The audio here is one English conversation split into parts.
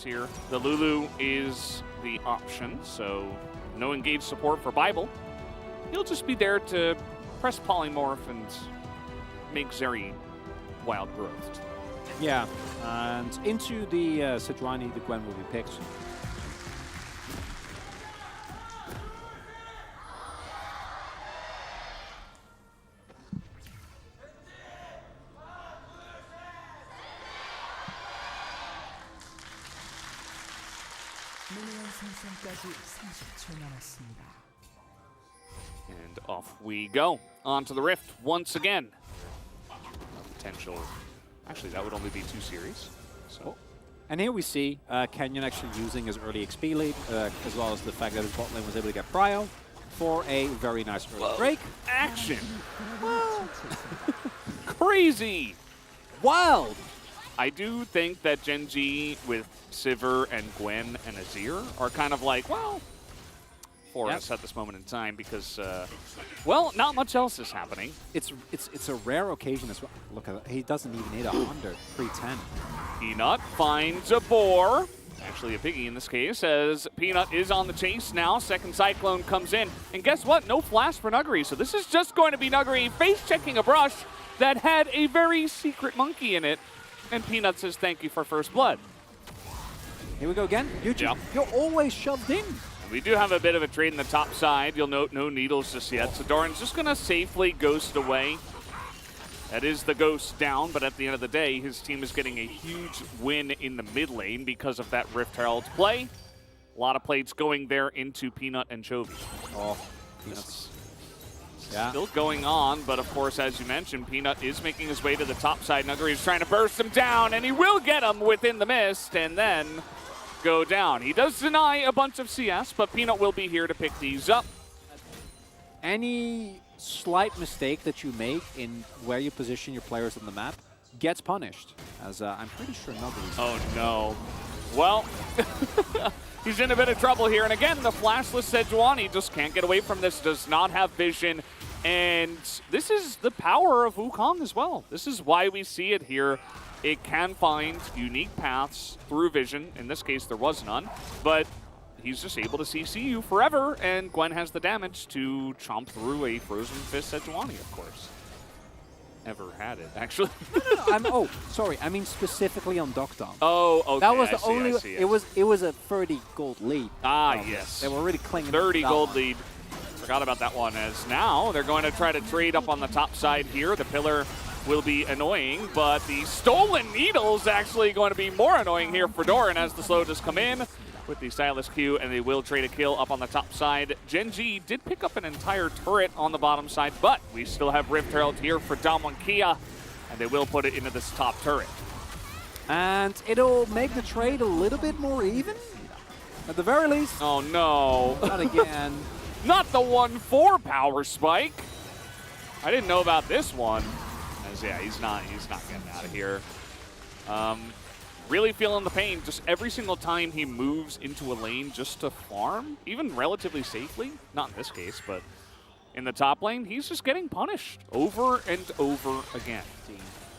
here. The Lulu is the option, so no engaged support for Bible. He'll just be there to press polymorph and make Zeri wild growth. Yeah, and into the Sejuani, the Gwen will be picked. And off we go. Onto the Rift once again. Potential. Actually, that would only be 2 series. So. And here we see Canyon actually using his early XP lead, as well as the fact that his bot lane was able to get Prio for a very nice early break. Action! Crazy! Wild! I do think that Gen G with Sivir and Gwen and Azir are kind of like, well, for us at this moment in time because, well, not much else is happening. It's a rare occasion as well. Look at that. He doesn't even need 100, 310. Peanut finds a boar. Actually a piggy in this case, as Peanut is on the chase now. Second Cyclone comes in. And guess what? No flash for Nuggery. So this is just going to be Nuggery face-checking a brush that had a very secret monkey in it. And Peanut says thank you for first blood. Here we go again. You're always shoved in. We do have a bit of a trade in the top side. You'll note no needles just yet. So Doran's just going to safely ghost away. That is the ghost down, but at the end of the day, his team is getting a huge win in the mid lane because of that Rift Herald play. A lot of plates going there into Peanut and Chovy. Oh, Peanuts. Still going on, but of course, as you mentioned, Peanut is making his way to the top side. Nuggery is trying to burst him down, and he will get him within the mist, and then go down. He does deny a bunch of CS, but Peanut will be here to pick these up. Any slight mistake that you make in where you position your players on the map gets punished, as I'm pretty sure Nuggery's. Oh no. Well, he's in a bit of trouble here, and again, the flashless Sejuani just can't get away from this, does not have vision, and this is the power of Wukong as well. This is why we see it here. It can find unique paths through vision. In this case, there was none, but he's just able to CC you forever, and Gwen has the damage to chomp through a Frozen Fist Sejuani, of course. Never had it, actually. Oh, sorry. I mean specifically on Doctom. Oh, okay. That was the only. It was a 30 gold lead. Ah, yes. They were really clinging. 30 to gold one. lead. Forgot about that one. As now they're going to try to trade up on the top side here. The pillar will be annoying, but the stolen needle's actually going to be more annoying here for Doran as the slow just come in with the Stylus Q, and they will trade a kill up on the top side. Gen G did pick up an entire turret on the bottom side, but we still have Rift Herald here for Damwon Kia, and they will put it into this top turret. And it'll make the trade a little bit more even, at the very least. Oh no. Not again. Not the 1-4 power spike. I didn't know about this one. As, yeah, he's not getting out of here. Really feeling the pain just every single time he moves into a lane just to farm, even relatively safely. Not in this case, but in the top lane, he's just getting punished over and over again.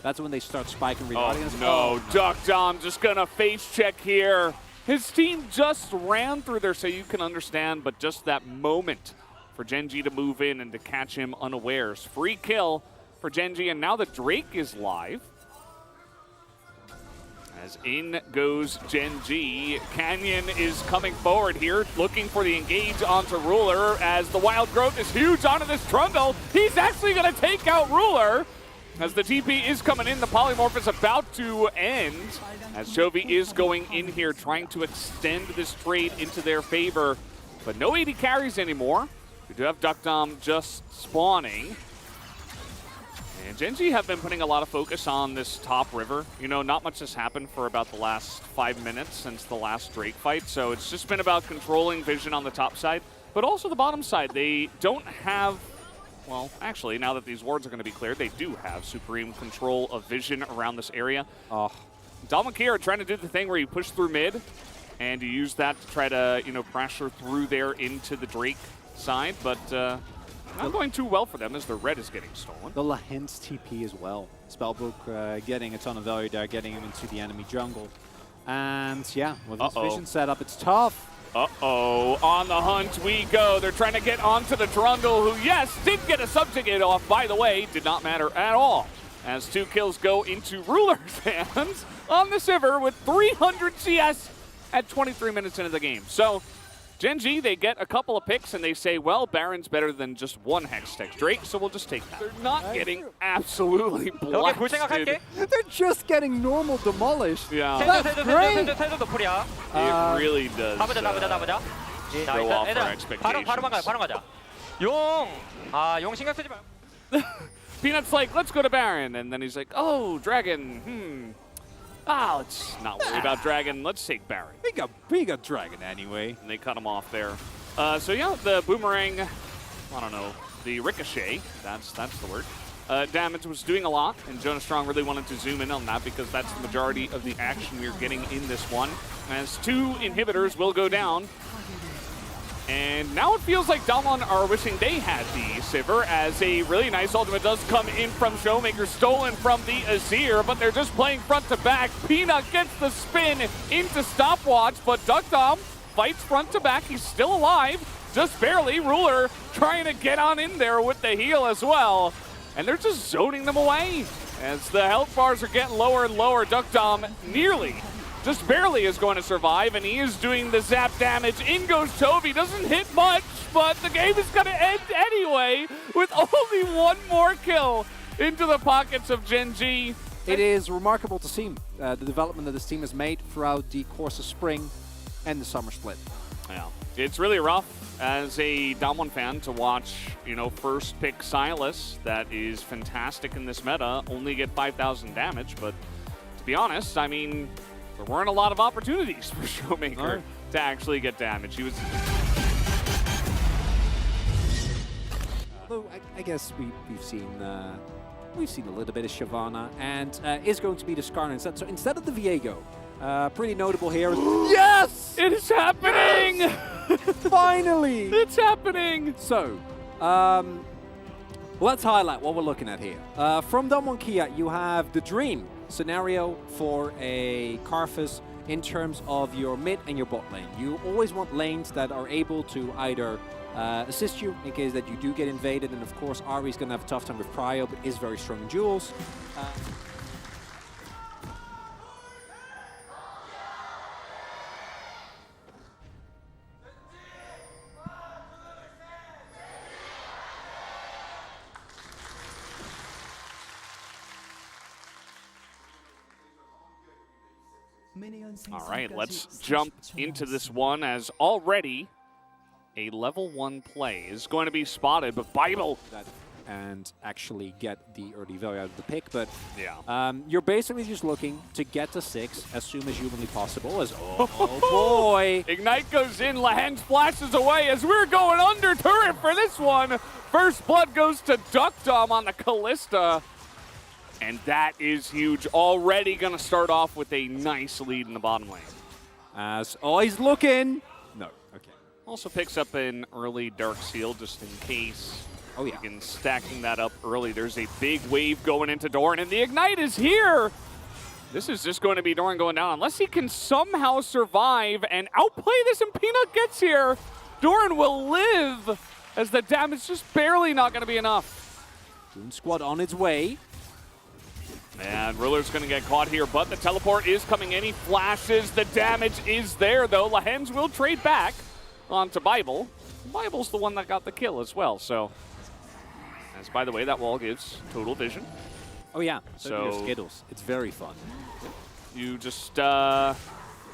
That's when they start spiking reloading. Oh no, Doctom just gonna face check here. His team just ran through there, so you can understand, but just that moment for Gen G to move in and to catch him unawares. Free kill for Gen G, and now the Drake is live. As in goes Gen G. Canyon is coming forward here, looking for the engage onto Ruler, as the wild growth is huge onto this Trundle. He's actually going to take out Ruler. As the TP is coming in, the polymorph is about to end. As Chovy is going in here, trying to extend this trade into their favor. But no AD carries anymore. We do have Doctom just spawning. And Gen G have been putting a lot of focus on this top river. You know, not much has happened for about the last 5 minutes since the last Drake fight. So it's just been about controlling vision on the top side, but also the bottom side. They don't have, well, actually, now that these wards are going to be cleared, they do have supreme control of vision around this area. Oh. Damwon Kia trying to do the thing where you push through mid, and you use that to try to, you know, pressure through there into the Drake side, but not going too well for them as their red is getting stolen. The Lahint's TP as well. Spellbook getting a ton of value there, getting him into the enemy jungle. And yeah, with this vision setup, it's tough. Uh-oh, on the hunt we go. They're trying to get onto the Trundle, who, yes, did get a subjugate off, by the way. Did not matter at all, as 2 kills go into Ruler's hands on the Sivir with 300 CS at 23 minutes into the game. So, Gen G, they get a couple of picks, and they say, well, Baron's better than just 1 Hextech Drake, so we'll just take that. They're not getting absolutely blasted. They're just getting normal demolished. Yeah. That's great. It really does throw off our expectations. 바로 가자. 용 신경 쓰지 마. Peanut's like, let's go to Baron. And then he's like, oh, Dragon, let's not worry about Dragon. Let's take Baron. We got Dragon anyway. And they cut him off there. So yeah, the boomerang, I don't know, the ricochet, that's the word. Damage was doing a lot, and Jonah Strong really wanted to zoom in on that because that's the majority of the action we're getting in this one. As 2 inhibitors will go down. And now it feels like Damwon are wishing they had the Sivir, as a really nice ultimate does come in from Showmaker, stolen from the Azir, but they're just playing front to back. Peanut gets the spin into stopwatch, but Duckdom fights front to back. He's still alive, just barely. Ruler trying to get on in there with the heal as well. And they're just zoning them away. As the health bars are getting lower and lower, Duckdom nearly, just barely is going to survive, and he is doing the zap damage. In goes Toby, doesn't hit much, but the game is going to end anyway with only 1 more kill into the pockets of Gen G. It is remarkable to see the development that this team has made throughout the course of spring and the summer split. Yeah, it's really rough as a Damwon fan to watch, first pick Sylas, that is fantastic in this meta, only get 5,000 damage, but to be honest, I mean, there weren't a lot of opportunities for Showmaker to actually get damage. He was. Although I guess we've seen a little bit of Shyvana, and is going to be the Skarner instead. So instead of the Viego, pretty notable here. Yes, it is happening! Finally, it's happening. So, let's highlight what we're looking at here. From Damwon Kia, you have the dream scenario for a Karthus in terms of your mid and your bot lane. You always want lanes that are able to either assist you in case that you do get invaded, and of course Ari's going to have a tough time with Prio, but is very strong in duels. All right, let's jump into this one, as already a level 1 play is going to be spotted, but Bible and actually get the early value out of the pick, but yeah, you're basically just looking to get to 6 as soon as humanly possible. As oh boy, Ignite goes in, Lahens flashes away as we're going under turret for this one. First blood goes to Duckdom on the Callista. And that is huge. Already going to start off with a nice lead in the bottom lane. As he's looking. No, okay. Also picks up an early Dark Seal just in case. Oh, yeah. Again, stacking that up early. There's a big wave going into Doran, and the Ignite is here. This is just going to be Doran going down. Unless he can somehow survive and outplay this and Peanut gets here, Doran will live, as the damage is just barely not going to be enough. Goon Squad on its way. And Ruler's going to get caught here, but the teleport is coming in. He flashes. The damage is there, though. Lahens will trade back onto Bible. Bible's the one that got the kill as well, so. As, by the way, that wall gives total vision. Oh, yeah. So do Skittles. It's very fun. You just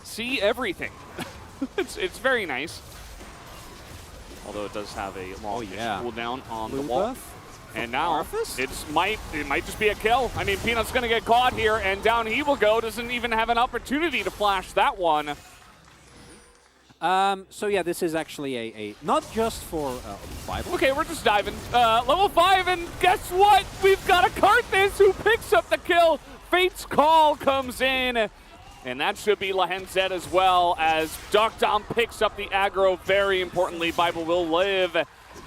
see everything. it's very nice. Although it does have a long cooldown on the wall. Buff? And now Karthus? it might just be a kill. I mean, Peanut's going to get caught here, and down he will go. Doesn't even have an opportunity to flash that one. So yeah, this is actually a not just for Bible. Okay, we're just diving. Level 5, and guess what? We've got a Karthus who picks up the kill. Fate's Call comes in, and that should be Lahens dead as well, as Duckdom picks up the aggro. Very importantly, Bible will live.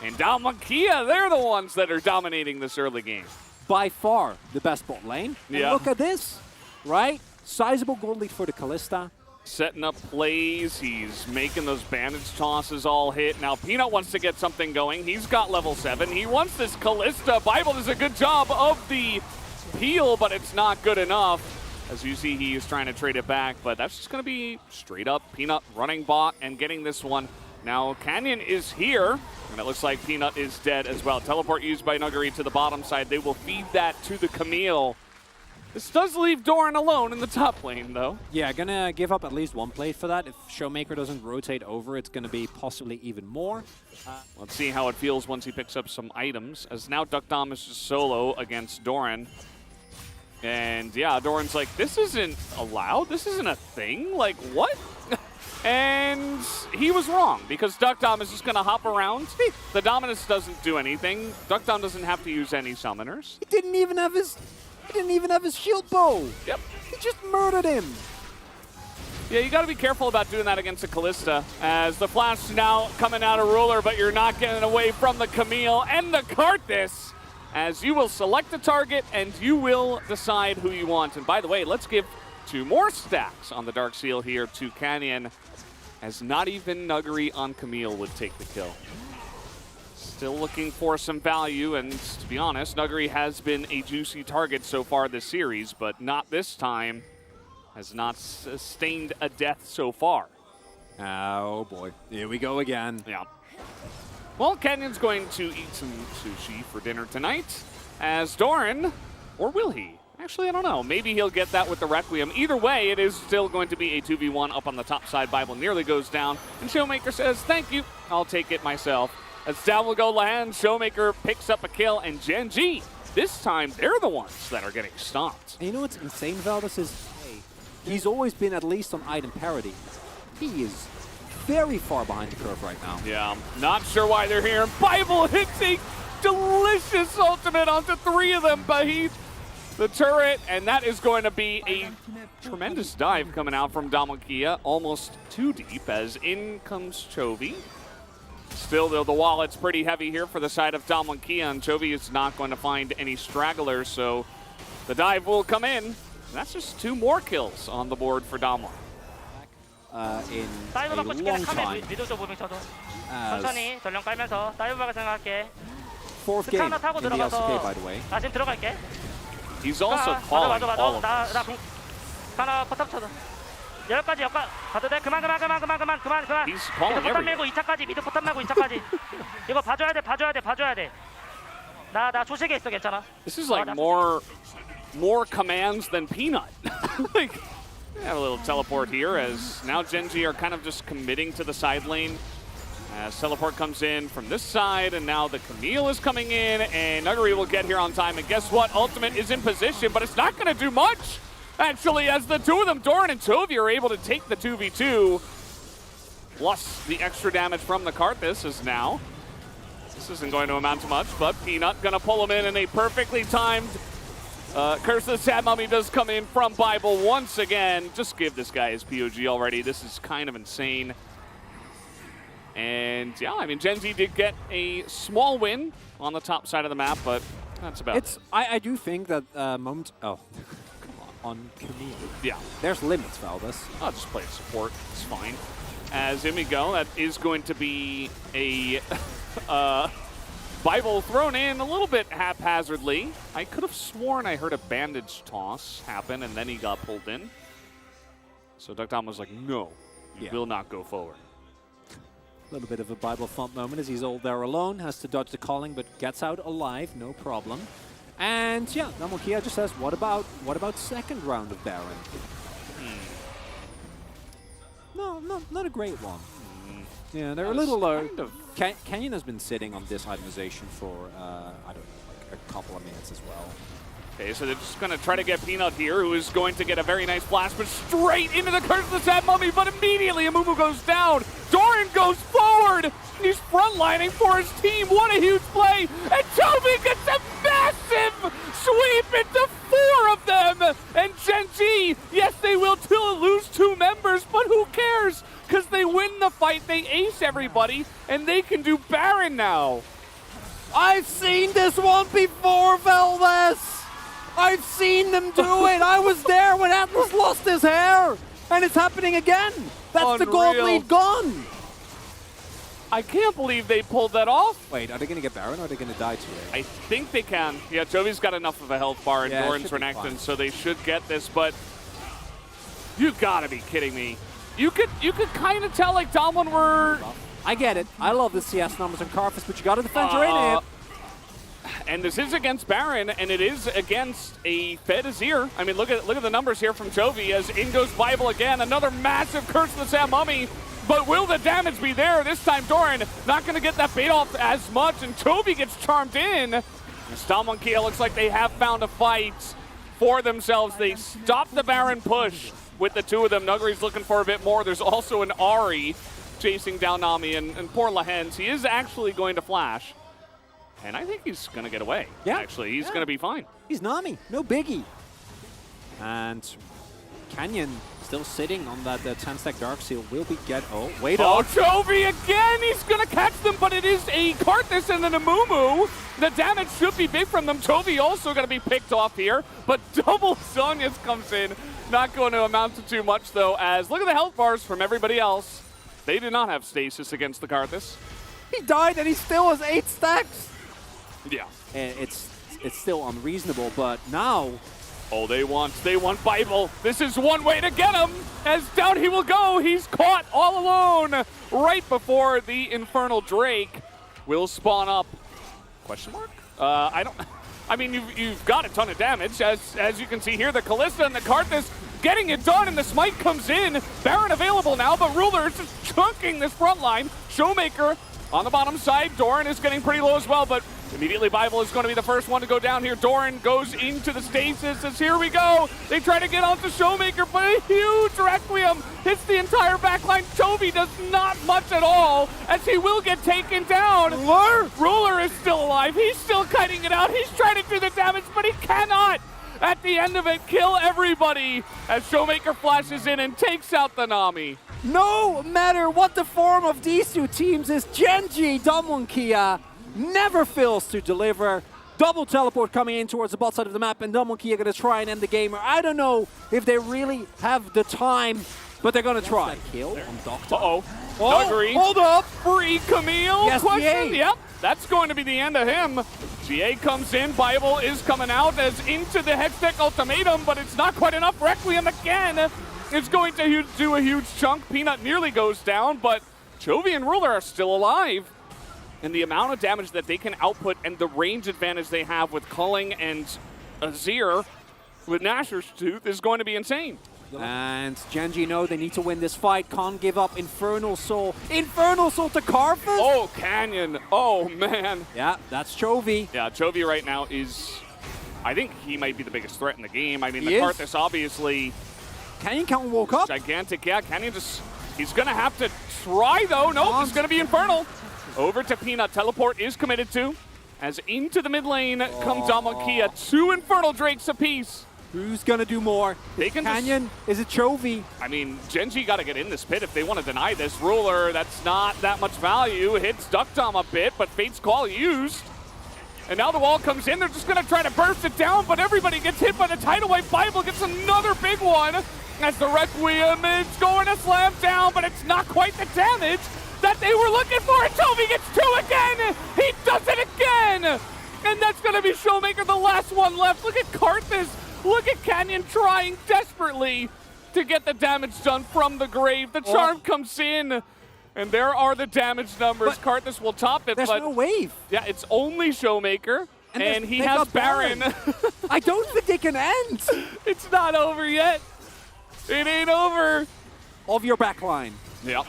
And Damwon Kia, they're the ones that are dominating this early game. By far the best bot lane. And yeah. Look at this, right? Sizable gold lead for the Kalista. Setting up plays, he's making those bandage tosses all hit. Now Peanut wants to get something going. He's got level 7. He wants this Kalista. Bible does a good job of the peel, but it's not good enough. As you see, he is trying to trade it back, but that's just going to be straight up Peanut running bot and getting this one. Now Canyon is here, and it looks like Peanut is dead as well. Teleport used by Nuggery to the bottom side. They will feed that to the Camille. This does leave Doran alone in the top lane, though. Yeah, gonna give up at least one plate for that. If Showmaker doesn't rotate over, it's gonna be possibly even more. Let's see how it feels once he picks up some items, as now Duck Dom is just solo against Doran. And yeah, Doran's like, this isn't allowed? This isn't a thing? Like, what? And he was wrong, because Duck Dom is just gonna hop around. The Dominus doesn't do anything. Duck Dom doesn't have to use any summoners. He didn't even have his shield bow. Yep. He just murdered him. Yeah, you got to be careful about doing that against a Kalista, as the flash now coming out of Ruler, but you're not getting away from the Camille and the Karthus, as you will select a target and you will decide who you want. And by the way, let's give 2 more stacks on the Dark Seal here to Canyon, as not even Nuggery on Camille would take the kill. Still looking for some value, and to be honest, Nuggery has been a juicy target so far this series, but not this time. Has not sustained a death so far. Oh boy, here we go again. Yeah. Well, Canyon's going to eat some sushi for dinner tonight, as Doran, or will he? Actually, I don't know. Maybe he'll get that with the Requiem. Either way, it is still going to be a 2v1 up on the top side. Bible nearly goes down, and Showmaker says, thank you, I'll take it myself. As down will go Land, Showmaker picks up a kill, and Gen G, this time they're the ones that are getting stomped. And you know what's insane, Valdez, is he's always been at least on item parity. He is very far behind the curve right now. Yeah, not sure why they're here. Bible hits a delicious ultimate onto 3 of them, Bahith. The turret, and that is going to be a tremendous dive coming out from Damonkia, almost too deep, as in comes Chovy. Still, though, the wallet's pretty heavy here for the side of Damonkia, and Chovy is not going to find any stragglers, so the dive will come in. And that's just 2 more kills on the board for Damon. In 다이브 a 받고 싶게 long 카메 time. 미도 쪽 무빙 쳐도 As 천천히 전령 깔면서 다이브 박을 생각할게. 4th game 스카너 타고 in the LCK, 들어가서 by the way. 나 지금 들어갈게. He's also calling 맞아. all of 나 this. 스카너 포탑 쳐도 10가지 역할 가도 돼. 그만. He's calling 미드 포탑 everything. 밀고 2차까지. 미드 포탑 밀고 2차까지. 이거 봐줘야 돼. 나 조식에 있어, 괜찮아. This is like more commands than Peanut. Like, have a little teleport here, as now Gen G are kind of just committing to the side lane. As teleport comes in from this side, and now the Camille is coming in, and Nuggery will get here on time. And guess what? Ultimate is in position, but it's not going to do much, actually, as the 2 of them, Doran and Tovey, are able to take the 2v2. Plus the extra damage from the Karthus is now. This isn't going to amount to much, but Peanut going to pull him in a perfectly timed Curse of the Sad Mummy does come in from Bible once again. Just give this guy his POG already. This is kind of insane. And yeah, I mean, Gen Z did get a small win on the top side of the map, but that's about it. I do think that moment. Oh, come on Camille. Yeah. There's limits, Valdez. I'll just play support. It's fine. As in we go, that is going to be a Bible thrown in a little bit haphazardly. I could have sworn I heard a bandage toss happen, and then he got pulled in. So Duck Dom was like, no, you will not go forward. A little bit of a Bible thump moment as he's all there alone, has to dodge the calling, but gets out alive, no problem. And yeah, Damonkia just says, what about second round of Baron? No, not a great one. Yeah, they're a little low. Kind of. Canyon has been sitting on this itemization for, I don't know, like a couple of minutes as well. Okay, so they're just going to try to get Peanut here, who is going to get a very nice blast, but straight into the Curse of the Sad Mummy, but immediately Amumu goes down. Doran goes forward, and he's frontlining for his team. What a huge play, and Toby gets a massive sweep into 4 of them. And Gen G, yes, they will still lose 2 members, but who cares? Because they win the fight, they ace everybody, and they can do Baron now. I've seen this one before, Valdez! I've seen them do it. I was there when Atlas lost his hair. And it's happening again. That's the gold Unreal. lead gone. I can't believe they pulled that off. Wait, are they going to get Baron or are they going to die to it? I think they can. Yeah, Jovi's got enough of a health bar and Yeah, it Doran's should be Renekton, fine. so they should get this, but you gotta be kidding me. You could kind of tell like Domlin were... I get it. I love the CS numbers on Carthus, but you got to defend your in. And this is against Baron, and it is against a Fed Azir. I mean, look at the numbers here from Jovi as in goes Bible again. Another massive Curse of the Sam Mummy. But will the damage be there? This time Doran not going to get that bait off as much, and Jovi gets charmed in. Stalmon Kia looks like they have found a fight for themselves. They stop the Baron push with the two of them. Nuggery's looking for a bit more. There's also an Ahri chasing down Nami, and poor Lahens. He is actually going to flash. And I think he's going to get away, actually. He's going to be fine. He's Nami, no biggie. And Canyon still sitting on that 10-stack Dark Seal. Will be wait Oh, up. Jovi again! He's going to catch them, but it is a Karthus and then a Mumu. The damage should be big from them. Jovi also going to be picked off here, but double Zhonya's comes in. Not going to amount to too much, though, as look at the health bars from everybody else. They do not have stasis against the Karthus. He died and he still has 8 stacks. Yeah. And it's still unreasonable, but now... Oh, they want Bible. This is one way to get him, as down he will go. He's caught all alone right before the Infernal Drake will spawn up. Question mark? I mean, you've got a ton of damage, as you can see here. The Kalista and the Karthus getting it done, and the Smite comes in. Baron available now, but Ruler is just chunking this front line. Showmaker on the bottom side. Doran is getting pretty low as well, but immediately Bible is going to be the first one to go down here. Doran goes into the stasis as here we go. They try to get onto Showmaker, but a huge Requiem hits the entire backline. Jovi does not much at all, as he will get taken down. Ruler is still alive. He's still cutting it out. He's trying to do the damage, but he cannot. At the end of it, kill everybody as Showmaker flashes in and takes out the Nami. No matter what the form of these two teams is, Genji, Domlin Kia never fails to deliver. Double teleport coming in towards the bot side of the map, and Domlin Kia going to try and end the game. I don't know if they really have the time, but they're going to try. Kill on Doctor. Uh-oh. Oh, Nuggery. hold up. Free Camille? Yes, Question? GA. Yep. That's going to be the end of him. GA comes in. Bible is coming out as into the Hextech Ultimatum, but it's not quite enough. Requiem again is going to do a huge chunk. Peanut nearly goes down, but Jovi and Ruler are still alive. And the amount of damage that they can output and the range advantage they have with Culling and Azir with Nashor's Tooth is going to be insane. And Genji know they need to win this fight. Can't give up. Infernal Soul. Infernal Soul to Carthus. Oh, Canyon. Oh, man. Yeah, that's Chovy. Yeah, Jovi right now is... I think he might be the biggest threat in the game. I mean, He the is. Karthus obviously Canyon can't walk up. gigantic. Yeah, Canyon just... He's going to have to try, though. Nope, it's going to be Infernal. Over to Peanut. Teleport is committed to. As into the mid lane comes Kia. 2 Infernal Drakes apiece. Who's going to do more? They can Canyon? Is it Chovy? I mean, Genji got to get in this pit if they want to deny this. Ruler, that's not that much value. Hits Duck Dom a bit, but Fate's Call used. And now the wall comes in. They're just going to try to burst it down, but everybody gets hit by the Tidal Wave. Bible gets another big one as the Requiem is going to slam down, but it's not quite the damage that they were looking for. And Toby gets 2 again. He does it again. And that's going to be Showmaker, the last one left. Look at Karthus. Look at Canyon trying desperately to get the damage done from the grave. The charm comes in, and there are the damage numbers. Karthus will top it, There's but no wave. yeah, it's only Showmaker, and he they've has got Baron. I don't think they can end. It's not over yet. It ain't over. Of your backline. Yep.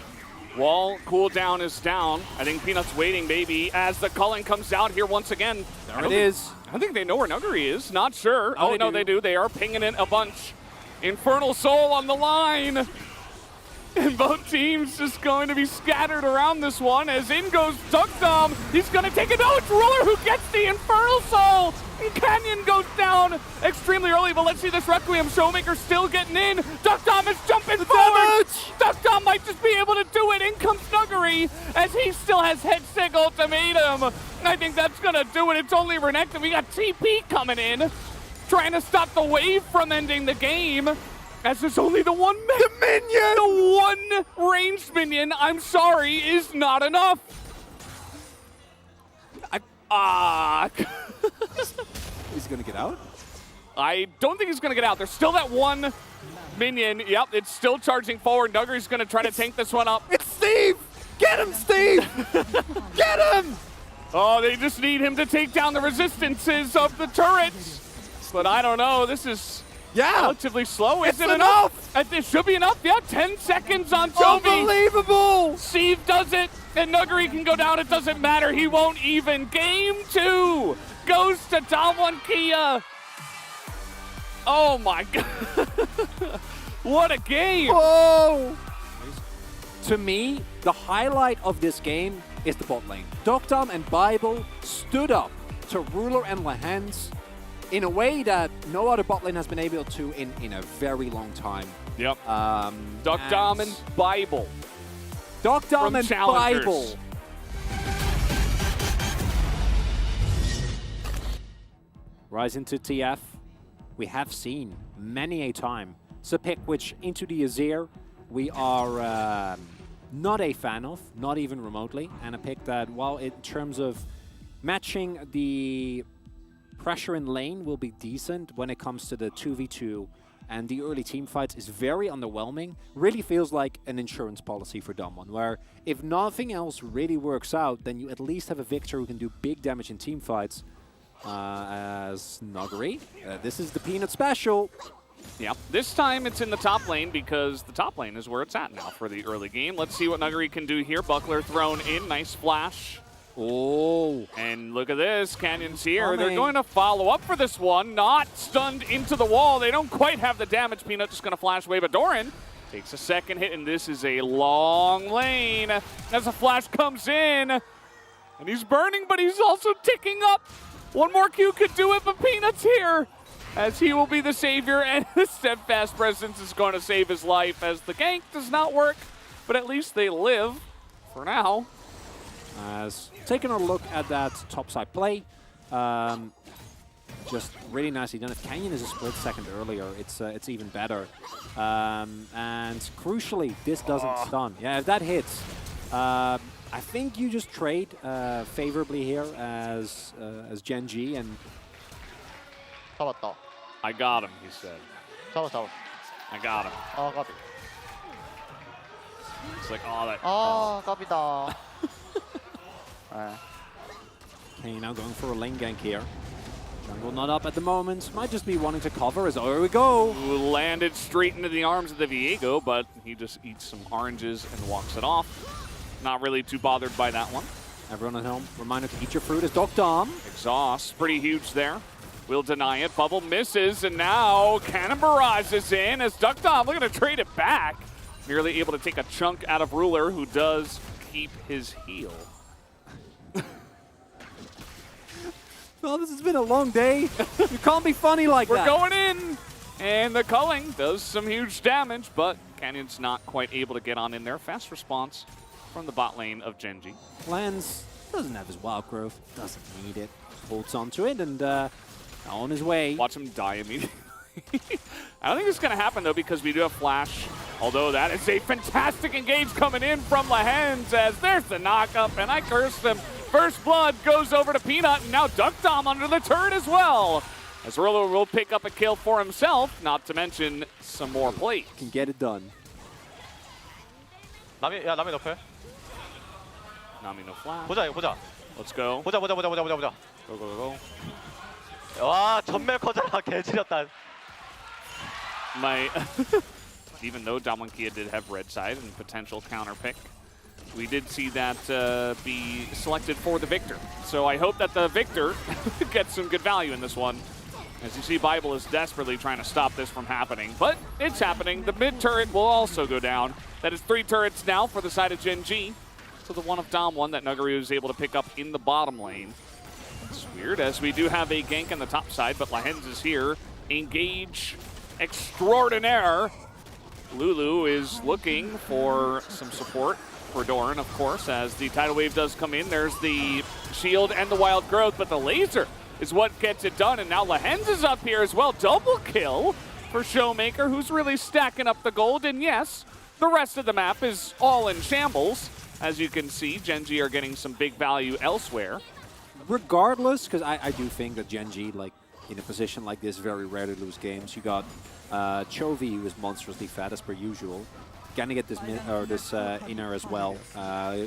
Wall cooldown is down. I think Peanut's waiting, maybe, as the Culling comes out here once again. There it is. I don't think they know where Nuggery is. Not sure. Oh, no, they do. They are pinging in a bunch. Infernal Soul on the line. And both teams just going to be scattered around this one as in goes Duck Dom. He's going to take it. No, it's Ruler who gets the Infernal Soul. And Canyon goes down extremely early, but let's see this Requiem. Showmaker still getting in. Duck Dom is jumping forward. Duck Dom might just be able to do it. In comes Nuggery as he still has Headstick Ultimatum. I think that's going to do it. It's only Renekton. We got TP coming in. trying to stop the wave from ending the game. As there's only the one minion! The one ranged minion, I'm sorry, is not enough. He's gonna get out? I don't think he's gonna get out. There's still that one minion. Yep, it's still charging forward. Nuggery's gonna try to tank this one up. It's Steve! Get him, Steve! Get him! Oh, they just need him to take down the resistances of the turrets. But I don't know, this is relatively slow. Is it enough? It should be enough, yeah, 10 seconds on Toby. Unbelievable! Steve does it, and Nuggery can go down. It doesn't matter, he won't even. Game 2 goes to Damwon Kia. Oh my God. What a game. Whoa! To me, the highlight of this game is the bot lane. Dokdam and Bible stood up to Ruler and Lahens in a way that no other bot lane has been able to in a very long time. Yep. Dokdam and Bible. Dokdam and Bible. Rise into TF. We have seen many a time. It's a pick which into the Azir we are not a fan of, not even remotely, and a pick that, while in terms of matching the pressure in lane will be decent when it comes to the 2v2 and the early team fights, is very underwhelming. Really feels like an insurance policy for Damwon, where if nothing else really works out, then you at least have a Victor who can do big damage in team fights. As Nuggery, this is the Peanut special. Yeah, this time it's in the top lane because the top lane is where it's at now for the early game. Let's see what Nuggery can do here. Buckler thrown in, nice flash. Oh. And look at this, Canyon's here. They're going to follow up for this one, not stunned into the wall. They don't quite have the damage. Peanut just going to flash away, but Doran takes a second hit, and this is a long lane as a flash comes in. And he's burning, but he's also ticking up. One more Q could do it, but Peanut's here, as he will be the savior, and the steadfast presence is going to save his life, as the gank does not work, but at least they live for now. As taking a look at that topside play, just really nicely done. If Canyon is a split second earlier, it's even better. And crucially, this doesn't stun. Yeah, if that hits, I think you just trade favorably here as Gen G and. 잡았다. I got him, he said. 잡았어. I got him. 까비. It's like, oh, that. 까비다. Okay, now going for a lane gank here. Jungle not up at the moment. Might just be wanting to cover as, there we go. Who landed straight into the arms of the Viego, but he just eats some oranges and walks it off. Not really too bothered by that one. Everyone at home, reminder to eat your fruit as Dokdam. Exhaust, pretty huge there. Will deny it. Bubble misses, and now Cannon Barrage is in as Dokdam looking to trade it back. Nearly able to take a chunk out of Ruler, who does keep his heal. Well, this has been a long day. You can't be funny like We're that. going in, and the culling does some huge damage, but Canyon's not quite able to get on in there. Fast response from the bot lane of Genji. Lance doesn't have his wild growth, doesn't need it. Holds onto it and on his way. Watch him die immediately. I don't think it's going to happen, though, because we do have Flash. Although that is a fantastic engage coming in from Lahens, as there's the knock-up, and I cursed him. First blood goes over to Peanut, and now Dokdam under the turret as well. As Ruler will pick up a kill for himself, not to mention some more plate. Can get it done. 남이 높여. Nami no flash. 보자. Let's go. 보자. Go, go, go. 와, 전멸 커져라. 개지렸다. Even though Damwon Kia did have red side and potential counter pick, we did see that be selected for the Victor. So I hope that the Victor gets some good value in this one. As you see, Bible is desperately trying to stop this from happening, but it's happening. The mid turret will also go down. That is 3 turrets now for the side of Gen G. So the one of Damwon that Nuggery was able to pick up in the bottom lane. It's weird, as we do have a gank on the top side, but Lahens is here. Engage extraordinaire. Lulu is looking for some support for Doran, of course, as the tidal wave does come in. There's the shield and the wild growth, but the laser is what gets it done. And now Lehens is up here as well. Double kill for Showmaker, who's really stacking up the gold. And yes, the rest of the map is all in shambles. As you can see, Gen G are getting some big value elsewhere. Regardless, because I do think that Gen G, like, in a position like this, very rarely lose games. You got Chovy, who is monstrously fat as per usual. Gonna get this inner as well,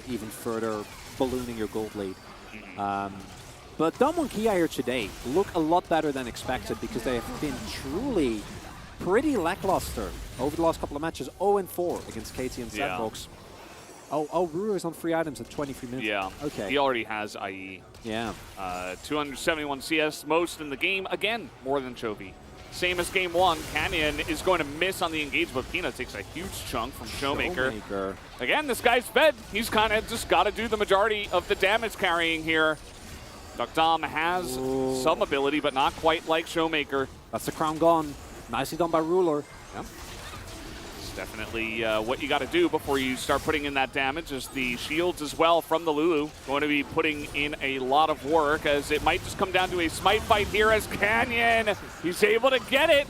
even further ballooning your gold lead. But Damwon Kia here today look a lot better than expected because they have been truly pretty lackluster over the last couple of matches. 0-4 against KT and Sandbox. Oh, Ruler is on free items at 23 minutes. Yeah. Okay. He already has IE. Yeah. 271 CS, most in the game. Again, more than Chovy. Same as game one. Canyon is going to miss on the engage, but Peanut takes a huge chunk from Showmaker. Again, this guy's fed. He's kind of just got to do the majority of the damage carrying here. Duckdom has some ability, but not quite like Showmaker. That's the crown gone. Nicely done by Ruler. Yep. It's definitely what you got to do before you start putting in that damage. Is the shields as well from the Lulu going to be putting in a lot of work, as it might just come down to a smite fight here as Canyon, he's able to get it,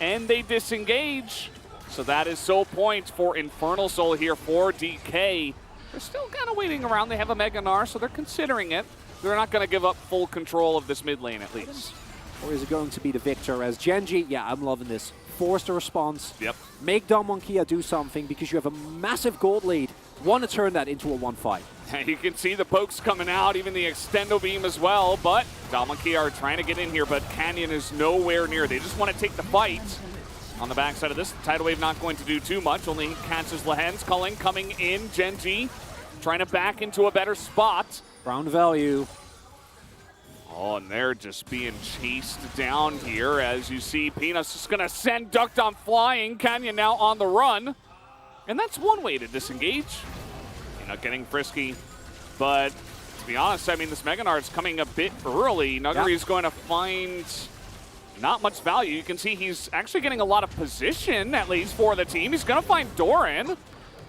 and they disengage. So that is soul points for Infernal Soul here for DK. They're still kind of waiting around. They have a Mega Gnar, so they're considering it. They're not going to give up full control of this mid lane, at least. Or is it going to be the victor as Gen G? Yeah, I'm loving this. Force the response. Yep. Make Damwon Kia do something because you have a massive gold lead. Want to turn that into a 1-5. You can see the pokes coming out, even the extendo beam as well, but Damwon Kia are trying to get in here, but Canyon is nowhere near. They just want to take the fight. On the backside of this, Tidal Wave not going to do too much, only catches Lehens. Culling coming in, Gen G trying to back into a better spot. Round value. Oh, and they're just being chased down here. As you see, Peanut's just going to send Duckdom flying. Canyon now on the run. And that's one way to disengage. Not getting frisky. But to be honest, I mean, this Mega Gnar is coming a bit early. Nuggery is going to find not much value. You can see he's actually getting a lot of position, at least for the team. He's going to find Doran,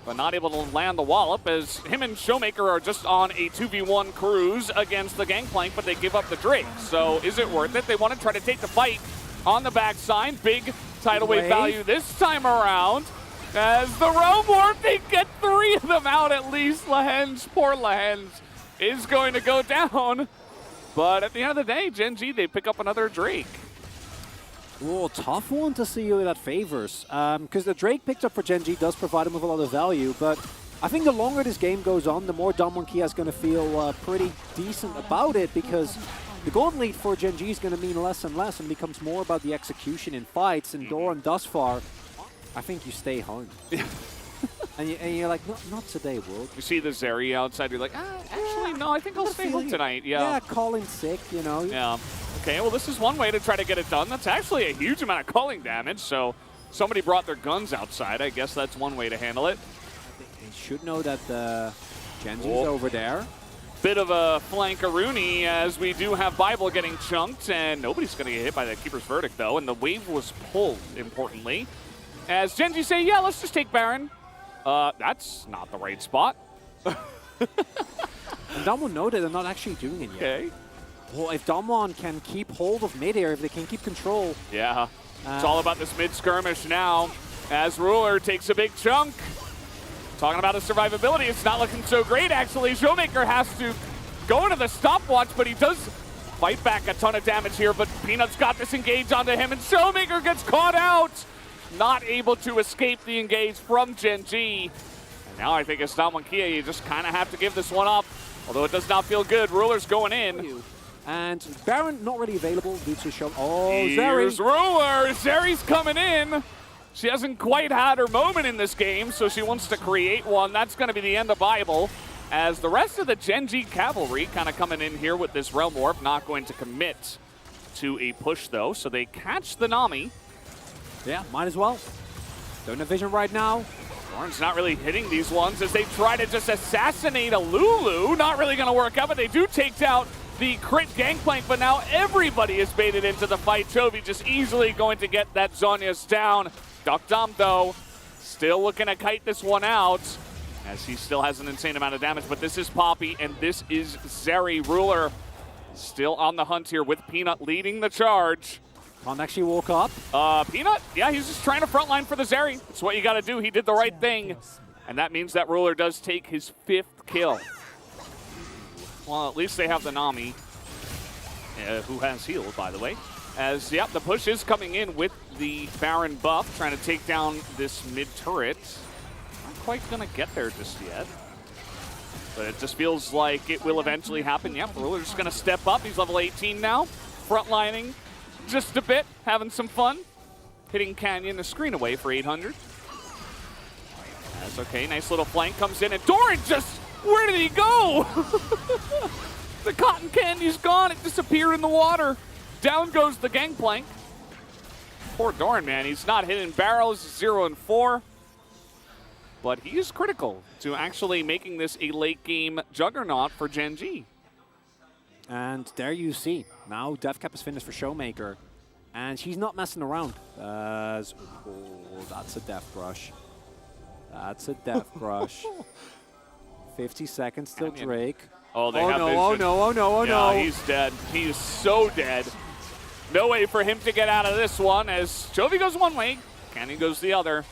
but not able to land the wallop, as him and Showmaker are just on a 2v1 cruise against the Gangplank, but they give up the Drake. So is it worth it? They want to try to take the fight on the backside. Big tidal wave value this time around. As the Realm Warp, they get 3 of them out at least. Lehens, poor Lehens, is going to go down. But at the end of the day, Gen G, they pick up another Drake. Oh, tough one to see who that favors. Because the Drake picked up for Gen G does provide him with a lot of value, but I think the longer this game goes on, the more Damwon Kia is going to feel pretty decent about it, because the gold lead for Gen G is going to mean less and less and becomes more about the execution in fights. And Doran thus far, I think you stay home. and you're like, not today, World. You see the Zeri outside, you're like, actually, no, I think I'll stay home tonight. Yeah, calling sick, you know. Yeah. Okay, well, this is one way to try to get it done. That's actually a huge amount of calling damage, so somebody brought their guns outside. I guess that's one way to handle it. They should know that Gen G's over there. Bit of a flankaroonie, as we do have Bible getting chunked, and nobody's going to get hit by the Keeper's Verdict, though, and the wave was pulled, importantly. As Gen G say, yeah, let's just take Baron. That's not the right spot. And Damwon know that they're not actually doing it yet. Okay. Well, if Damwon can keep hold of mid-air, if they can keep control. Yeah, it's all about this mid-skirmish now, as Ruler takes a big chunk. Talking about his survivability, it's not looking so great, actually. Showmaker has to go into the stopwatch, but he does fight back a ton of damage here, but Peanut's got this engage onto him, and Showmaker gets caught out. Not able to escape the engage from Gen G. And now I think it's Damwon Kia, you just kind of have to give this one up, although it does not feel good. Ruler's going in. And Baron not really available due to show. Oh, Here's Zeri. Ruler. Zeri's coming in. She hasn't quite had her moment in this game, so she wants to create one. That's going to be the end of Bible, as the rest of the Gen G cavalry kind of coming in here with this Realm Warp, not going to commit to a push, though. So they catch the Nami. Yeah, might as well. Don't have vision right now. Warren's not really hitting these ones as they try to just assassinate a Lulu. Not really going to work out, but they do take out the crit Gangplank, but now everybody is baited into the fight. Chovy just easily going to get that Zhonya's down. Duckdom, though, still looking to kite this one out, as he still has an insane amount of damage, but this is Poppy, and this is Zeri. Ruler Still on the hunt here with Peanut leading the charge. Can't actually walk up. Peanut, yeah, he's just trying to frontline for the Zeri. That's what you got to do. He did the right thing. And that means that Ruler does take his 5th kill. Well, at least they have the Nami, who has healed, by the way. As, yep, the push is coming in with the Baron buff, trying to take down this mid-turret. Not quite going to get there just yet. But it just feels like it will eventually happen. Yep, Ruler's just going to step up. He's level 18 now, frontlining just a bit, having some fun. Hitting Canyon the screen away for 800. That's okay, nice little flank comes in, and Doran just, where did he go? The cotton candy's gone, it disappeared in the water. Down goes the gangplank. Poor Doran, man, he's not hitting barrels, 0 and 4. But he is critical to actually making this a late game juggernaut for Gen G. And there you see, now Deathcap is finished for Showmaker. And she's not messing around. Oh, that's a death brush. That's a death brush. 50 seconds till Drake. Oh, they oh have no, vision. oh no, oh no, oh no. Yeah, he's dead. He is so dead. No way for him to get out of this one as Chovy goes one way, Canyon goes the other.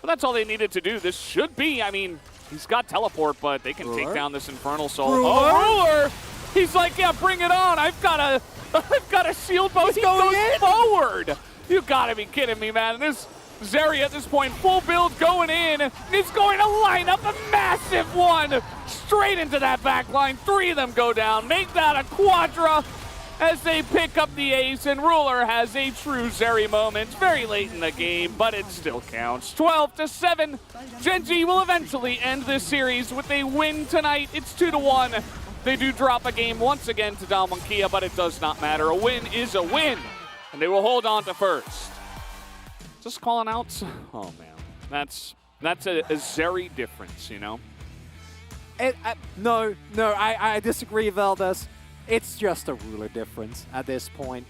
But that's all they needed to do. This should be, I mean, he's got teleport, but they can take down this Infernal Soul. Ruler? Oh, Ruler! He's like, yeah, bring it on. I've got a shield bow. He goes forward. You gotta be kidding me, man. This Zeri at this point, full build going in. He's going to line up a massive one straight into that back line. 3 of them go down. Make that a quadra as they pick up the ace, and Ruler has a true Zeri moment very late in the game, but it still counts. 12-7. Gen G will eventually end this series with a win tonight. It's 2-1. They do drop a game once again to Dalmonkia, but it does not matter. A win is a win, and they will hold on to first. Just calling out, oh man, that's a Zeri difference, you know? No, I disagree, Valdez. It's just a Ruler difference at this point.